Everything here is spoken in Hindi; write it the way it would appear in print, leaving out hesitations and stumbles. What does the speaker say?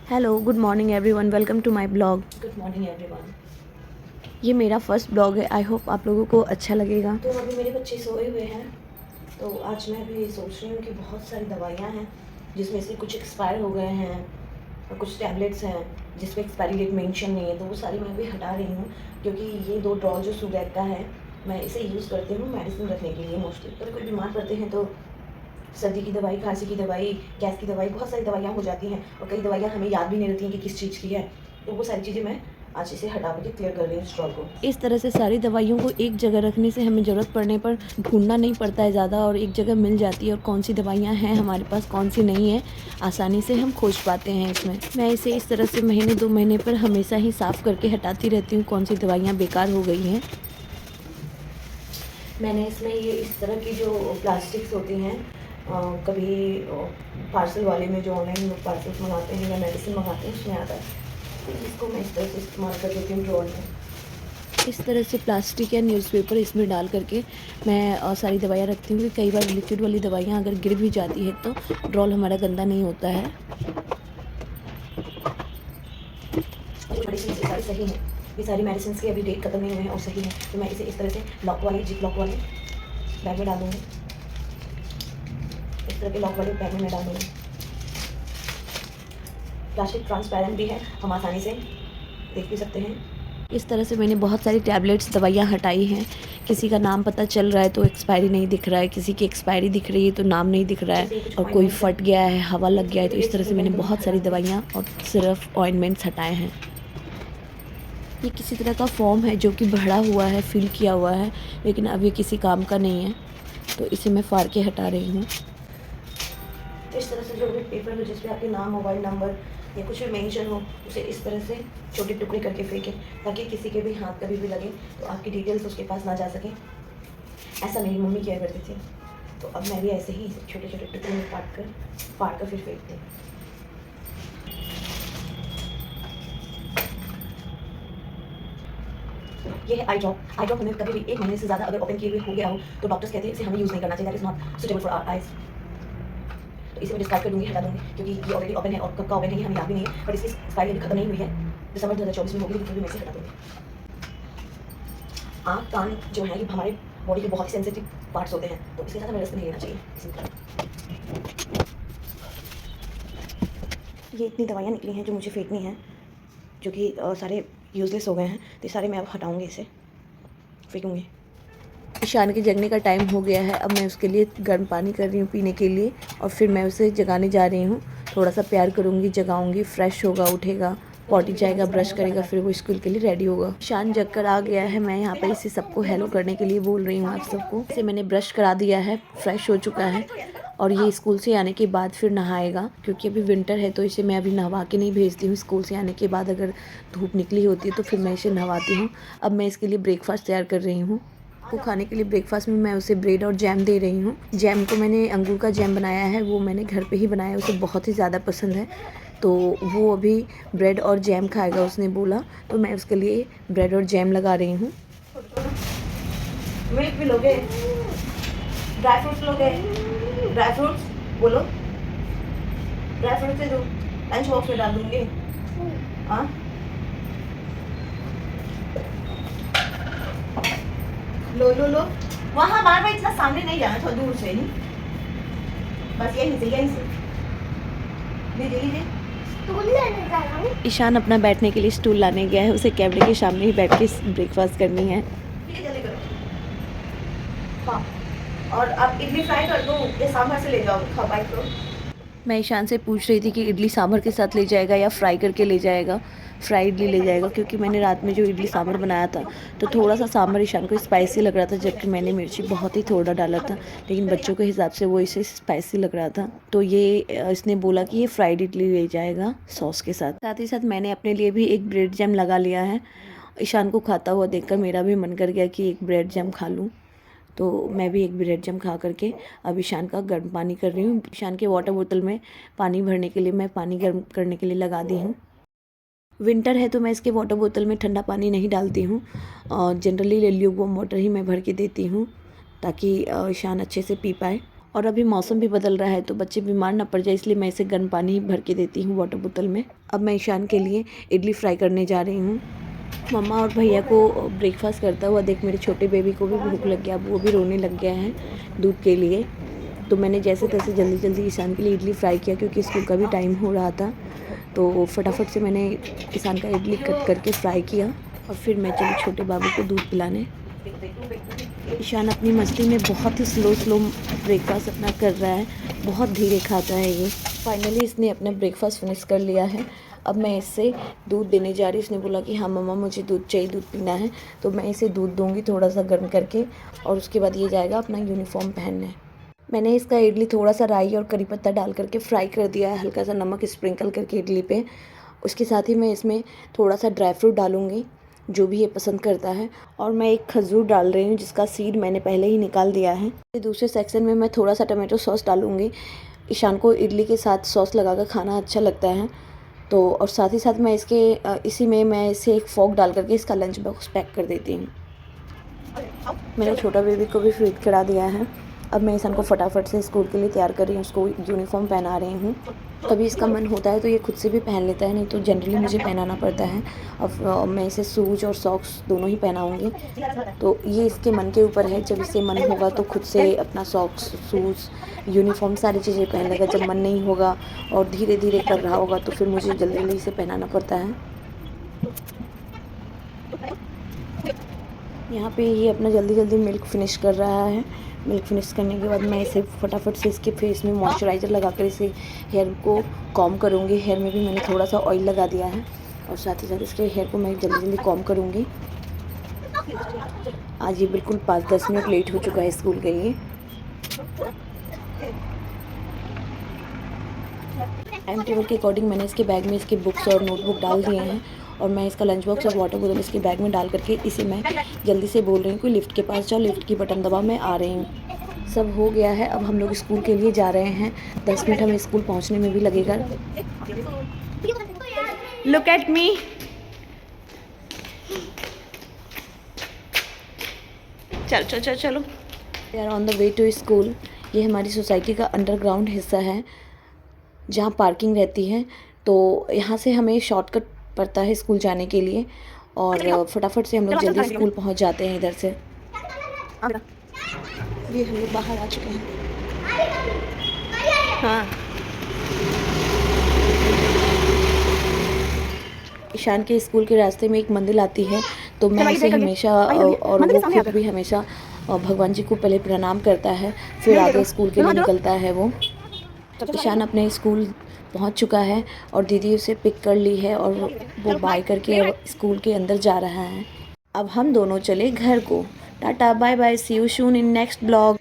Hello, good morning everyone, welcome to my blog. Good morning everyone. ये मेरा फर्स्ट ब्लॉग है। आई होप आप लोगों को अच्छा लगेगा। तो अभी मेरे बच्चे सोए हुए हैं, तो आज मैं भी सोच रही हूँ कि बहुत सारी दवाइयाँ हैं जिसमें से कुछ एक्सपायर हो गए हैं और कुछ टैबलेट्स हैं जिस पे एक्सपायरी डेट मेंशन नहीं है, तो वो सारी मैं भी हटा रही हूँ क्योंकि ये 2 ड्रॉल जो सुगैक का है, मैं इसे यूज़ करती हूँ मेडिसिन रखने के लिए मोस्टली। कभी कोई बीमार पड़ते हैं तो सर्दी की दवाई, खांसी की दवाई, गैस की दवाई, बहुत सारी दवाइयाँ हो जाती हैं और कई दवाइयाँ हमें याद भी नहीं रहती हैं कि किस चीज़ की है। तो वो सारी चीज़ें मैं आज इसे हटा के क्लियर कर रही हूँ स्टॉल को। इस तरह से सारी दवाइयों को एक जगह रखने से हमें ज़रूरत पड़ने पर ढूंढना नहीं पड़ता है ज़्यादा, और एक जगह मिल जाती है और कौन सी दवाइयाँ हैं हमारे पास, कौन सी नहीं है, आसानी से हम खोज पाते हैं इसमें। मैं इसे इस तरह से महीने 2 महीने पर हमेशा ही साफ़ करके हटाती रहती हूँ कौन सी दवाइयाँ बेकार हो गई हैं। मैंने इसमें ये इस तरह की जो प्लास्टिक्स होती हैं, कभी पार्सल वाले में जो ऑनलाइन पार्सल्स मंगाते हैं या मेडिसिन मंगाते हैं उसमें आता है, तो इसको मैं इस तरह से इस्तेमाल कर देती हूँ ड्रॉर में। इस तरह से प्लास्टिक या न्यूज़पेपर इसमें डाल करके मैं सारी दवाइयाँ रखती हूँ कि कई बार लिक्विड वाली दवाइयाँ अगर गिर भी जाती है तो ड्रॉल हमारा गंदा नहीं होता है। मेडिसिन ये सारी सही हैं, ये सारी मेडिसिन की अभी डेट खत्म नहीं हुए हैं और सही है, तो मैं इसे इस तरह से लॉक वाले जिप लॉक वाले बैग में डाल दूँगी। इस तरह के लॉक वाले बैग में मैं डाल दूँगी। प्लास्टिक ट्रांसपेरेंट भी है, हम आसानी से देख भी सकते हैं। इस तरह से मैंने बहुत सारी टैबलेट्स दवाइयाँ हटाई हैं। किसी का नाम पता चल रहा है तो एक्सपायरी नहीं दिख रहा है, किसी की एक्सपायरी दिख रही है तो नाम नहीं दिख रहा है, और कोई फट गया है, हवा लग गया है, तो इस तरह से मैंने बहुत सारी दवाइयाँ और सिर्फ ऑइंटमेंट्स हटाए हैं। ये किसी तरह का फॉर्म है जो कि भरा हुआ है, फिल किया हुआ है, लेकिन अब ये किसी काम का नहीं है, तो इसे मैं फाड़ के हटा रही हूँ। इस तरह से जो भी पेपर हो जिस पे आपके नाम, मोबाइल नंबर या कुछ भी मेंशन हो, उसे इस तरह से छोटे टुकड़े करके फेंकें ताकि किसी के भी हाथ कभी भी लगे तो आपकी डिटेल्स उसके पास ना जा सकें। ऐसा मेरी मम्मी किया करती थी, तो अब मैं भी ऐसे ही छोटे छोटे टुकड़े में फाड़ कर फिर फेंकती हूँ। ये है आई ड्रॉप हमें कभी भी 1 महीने से ज़्यादा अगर ओपन किए हुए हो गया हो तो डॉक्टर्स कहते हैं इसे हमें यूज़ नहीं करना चाहिए, that is not suitable for our eyes. तो इसे मैं डिस्कार्ड कर दूँगी, हटा दूँगी, क्योंकि ये ऑलरेडी ओपन है और कब का ओपन है ये हमें याद भी नहीं है, बट इसकी एक्सपायरी अभी खत्म नहीं हुई है, दिसंबर 2024 में होगी, लेकिन फिर भी मैं इसे हटा दूँगी। आँख, कान जो है ये हमारे बॉडी के बहुत ही सेंसिटिव पार्ट्स होते हैं, तो इसके साथ हमें रिस्क नहीं लेना चाहिए। ये इतनी दवाइयाँ निकली हैं जो मुझे फेंकनी है, जो कि सारे यूज़लेस हो गए हैं, तो ये सारे मैं अब हटाऊँगी, इसे फेंकूँगी। ईशान के जगने का टाइम हो गया है, अब मैं उसके लिए गर्म पानी कर रही हूँ पीने के लिए, और फिर मैं उसे जगाने जा रही हूँ। थोड़ा सा प्यार करूँगी, जगाऊँगी, फ्रेश होगा, उठेगा, पॉटी जाएगा, ब्रश करेगा, फिर वो स्कूल के लिए रेडी होगा। ईशान जग कर आ गया है, मैं यहाँ पर इसे सबको हेलो करने के लिए बोल रही हूँ आप सबको। इसे मैंने ब्रश करा दिया है, फ्रेश हो चुका है, और ये स्कूल से आने के बाद फिर नहाएगा, क्योंकि अभी विंटर है तो इसे मैं अभी नहवा के नहीं भेजती हूँ। स्कूल से आने के बाद अगर धूप निकली होती है तो फिर मैं इसे नहवाती हूँ। अब मैं इसके लिए ब्रेकफास्ट तैयार कर रही हूँ। को खाने के लिए ब्रेकफास्ट में मैं उसे ब्रेड और जैम दे रही हूँ। जैम को मैंने अंगूर का जैम बनाया है, वो मैंने घर पे ही बनाया है, उसे बहुत ही ज़्यादा पसंद है, तो वो अभी ब्रेड और जैम खाएगा उसने बोला, तो मैं उसके लिए ब्रेड और जैम लगा रही हूँ। मिल्क भी लोगे, ड्राई फ्रूट्स लोगे, ड्राई फ्रूट्स बोलो, ड्राई फ्रूट्स दे दो, लंच बॉक्स में डाल दूँगी। हाँ, लो लो लो, वहाँ बार बार इतना सामने नहीं जाना, थोड़ा दूर से ही, बस यहीं से लीजिए लीजिए। स्टूल लेने जा रहा हूँ। ईशान अपना बैठने के लिए स्टूल लाने गया है, उसे कैमरे के सामने ही बैठ के ब्रेकफास्ट करनी है। ठीक है, जल्दी करो। हाँ, और आप इडली फ्राई कर दो या सांभर से ले जाओ, खाओ बाइट करो। मैं ईशान से पूछ रही थी कि इडली सांभर के साथ ले जाएगा या फ्राई करके ले जाएगा। फ्राई इडली ले जाएगा, क्योंकि मैंने रात में जो इडली सांभर बनाया था तो थोड़ा सा सांभर ईशान को स्पाइसी लग रहा था, जबकि मैंने मिर्ची बहुत ही थोड़ा डाला था, लेकिन बच्चों के हिसाब से वो इसे स्पाइसी लग रहा था, तो ये इसने बोला कि ये फ्राइड इडली ले जाएगा सॉस के साथ। साथ ही साथ मैंने अपने लिए भी एक ब्रेड जैम लगा लिया है। ईशान को खाता हुआ देखकर मेरा भी मन कर गया कि एक ब्रेड जैम खा लूँ, तो मैं भी एक ब्रेड जैम खा करके अब ईशान का गर्म पानी कर रही हूँ। ईशान के वाटर बोतल में पानी भरने के लिए मैं पानी गर्म करने के लिए लगा दी हूँ। विंटर है तो मैं इसके वाटर बोतल में ठंडा पानी नहीं डालती हूँ, और जनरली ल्यूकवार्म वाटर ही मैं भर के देती हूँ ताकि ईशान अच्छे से पी पाए। और अभी मौसम भी बदल रहा है तो बच्चे बीमार ना पड़ जाए, इसलिए मैं इसे गर्म पानी भर के देती हूँ वाटर बोतल में। अब मैं ईशान के लिए इडली फ्राई करने जा रही हूँ। मम्मा और भैया को ब्रेकफास्ट करता हुआ देख मेरे छोटे बेबी को भी भूख लग गया, अब वो भी रोने लग गया है दूध के लिए। तो मैंने जैसे तैसे जल्दी जल्दी ईशान के लिए इडली फ्राई किया, क्योंकि स्कूल का भी टाइम हो रहा था। तो फटाफट से मैंने ईशान का इडली कट करके फ्राई किया और फिर मैं चली छोटे बाबू को दूध पिलाने। ईशान अपनी मस्ती में बहुत ही स्लो ब्रेकफास्ट अपना कर रहा है, बहुत धीरे खाता है ये। फाइनली इसने अपना ब्रेकफास्ट फिनिश कर लिया है। अब मैं इससे दूध देने जा रही हूँ। इसने बोला कि हाँ मम्मा मुझे दूध चाहिए, दूध पीना है। तो मैं इसे दूध दूँगी थोड़ा सा गर्म करके, और उसके बाद ये जाएगा अपना यूनिफॉर्म पहनने। मैंने इसका इडली थोड़ा सा राई और करी पत्ता डाल करके फ्राई कर दिया है, हल्का सा नमक स्प्रिंकल करके इडली पे। उसके साथ ही मैं इसमें थोड़ा सा ड्राई फ्रूट डालूँगी, जो भी ये पसंद करता है। और मैं एक खजूर डाल रही हूँ जिसका सीड मैंने पहले ही निकाल दिया है। दूसरे सेक्शन में मैं थोड़ा सा टमाटो सॉस डालूँगी। ईशान को इडली के साथ सॉस लगाकर खाना अच्छा लगता है। तो और साथ ही साथ मैं इसी में मैं इसे एक फोक डाल करके इसका लंच बॉक्स पैक कर देती हूँ। मेरा छोटा बेबी को भी फीड करा दिया है। अब मैं ईशान को फटाफट से स्कूल के लिए तैयार कर रही हूँ, उसको यूनिफॉर्म पहना रही हूँ। कभी इसका मन होता है तो ये खुद से भी पहन लेता है, नहीं तो जनरली मुझे पहनाना पड़ता है। अब मैं इसे शूज और सॉक्स दोनों ही पहनाऊँगी। तो ये इसके मन के ऊपर है, जब इसे मन होगा तो खुद से अपना सॉक्स, शूज़, यूनिफॉर्म सारी चीज़ें पहन लेगा। जब मन नहीं होगा और धीरे धीरे कर रहा होगा तो फिर मुझे जल्दी जल्दी इसे पहनाना पड़ता है। यहाँ पे ये अपना जल्दी जल्दी मिल्क फिनिश कर रहा है। मिल्क फिनिश करने के बाद मैं इसे फटाफट से इसके फेस में मॉइस्चराइज़र लगाकर इसे हेयर को कॉम करूँगी। हेयर में भी मैंने थोड़ा सा ऑयल लगा दिया है, और साथ ही साथ इसके हेयर को मैं जल्दी जल्दी कॉम करूँगी। आज ये बिल्कुल 5-10 मिनट लेट हो चुका है स्कूल के लिए। टाइम टेबल के अकॉर्डिंग मैंने इसके बैग में इसके बुक्स और नोटबुक डाल दिए हैं, और मैं इसका लंच बॉक्स और वाटर बोतल इसके बैग में डाल करके इसे मैं जल्दी से बोल रही हूँ कि लिफ्ट के पास जाओ, लिफ्ट की बटन दबाओ, मैं आ रही हूँ। सब हो गया है, अब हम लोग स्कूल के लिए जा रहे हैं। 10 मिनट हमें स्कूल पहुँचने में भी लगेगा। Look at me. चलो we are on the way to school. ये हमारी सोसाइटी का अंडरग्राउंड हिस्सा है जहाँ पार्किंग रहती है। तो यहाँ से हमें शॉर्टकट पड़ता है स्कूल जाने के लिए, और फटाफट से हम लोग जल्दी स्कूल पहुँच जाते हैं इधर से। ये हम लोग बाहर आ चुके हैं। हाँ, ईशान के स्कूल के रास्ते में एक मंदिर आती है, तो मैं इसे हमेशा और वो खुद भी हमेशा भगवान जी को पहले प्रणाम करता है, फिर आगे स्कूल के लिए निकलता है वो। ईशान अपने स्कूल पहुंच चुका है और दीदी उसे पिक कर ली है, और वो बाय करके स्कूल के अंदर जा रहा है। अब हम दोनों चले घर को। Tata bye bye, see you soon in next blog.